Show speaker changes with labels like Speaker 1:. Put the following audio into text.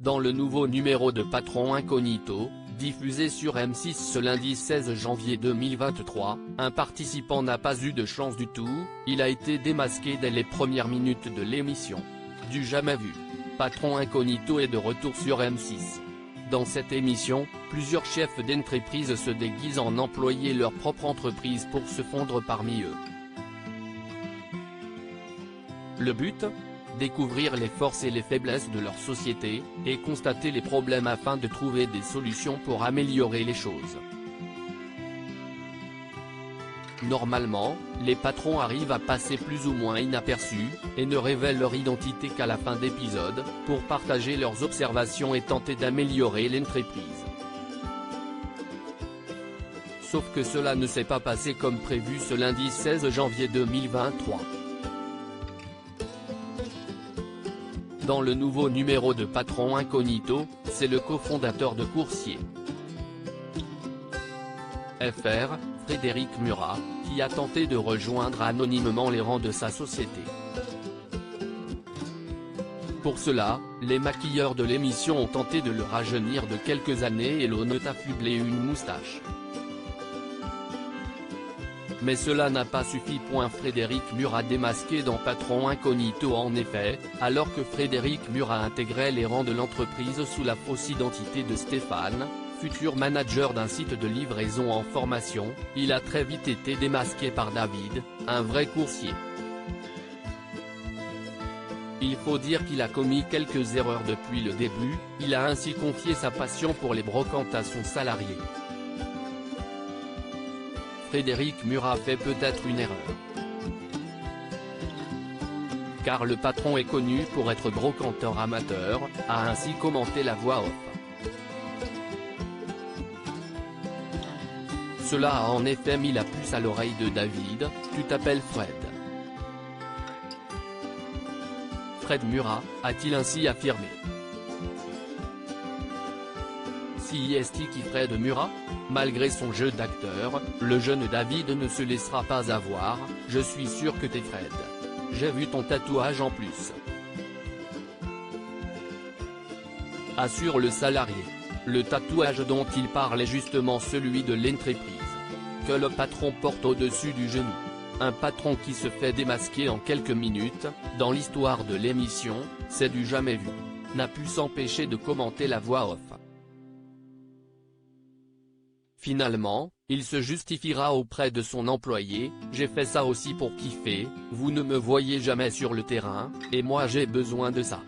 Speaker 1: Dans le nouveau numéro de Patron Incognito, diffusé sur M6 ce lundi 16 janvier 2023, un participant n'a pas eu de chance du tout, il a été démasqué dès les premières minutes de l'émission. Du jamais vu. Patron Incognito est de retour sur M6. Dans cette émission, plusieurs chefs d'entreprise se déguisent en employés leur propre entreprise pour se fondre parmi eux. Le but ? Découvrir les forces et les faiblesses de leur société, et constater les problèmes afin de trouver des solutions pour améliorer les choses. Normalement, les patrons arrivent à passer plus ou moins inaperçus, et ne révèlent leur identité qu'à la fin d'épisode, pour partager leurs observations et tenter d'améliorer l'entreprise. Sauf que cela ne s'est pas passé comme prévu ce lundi 16 janvier 2023. Dans le nouveau numéro de Patron Incognito, c'est le cofondateur de Coursier FR, Frédéric Murat, qui a tenté de rejoindre anonymement les rangs de sa société. Pour cela, les maquilleurs de l'émission ont tenté de le rajeunir de quelques années et l'ont affublé une moustache. Mais cela n'a pas suffi. Frédéric Murat démasqué dans Patron Incognito. En effet, alors que Frédéric Murat intégrait les rangs de l'entreprise sous la fausse identité de Stéphane, futur manager d'un site de livraison en formation, il a très vite été démasqué par David, un vrai coursier. Il faut dire qu'il a commis quelques erreurs depuis le début, il a ainsi confié sa passion pour les brocantes à son salarié. Frédéric Murat fait peut-être une erreur. Car le patron est connu pour être brocanteur amateur, a ainsi commenté la voix off. Cela a en effet mis la puce à l'oreille de David, tu t'appelles Fred. Fred Murat, a-t-il ainsi affirmé. Si est qui Fred Murat ? Malgré son jeu d'acteur, le jeune David ne se laissera pas avoir, je suis sûr que t'es Fred. J'ai vu ton tatouage en plus. Assure le salarié. Le tatouage dont il parle est justement celui de l'entreprise. Que le patron porte au-dessus du genou. Un patron qui se fait démasquer en quelques minutes, dans l'histoire de l'émission, c'est du jamais vu. N'a pu s'empêcher de commenter la voix off. Finalement, il se justifiera auprès de son employé, j'ai fait ça aussi pour kiffer, vous ne me voyez jamais sur le terrain, et moi j'ai besoin de ça.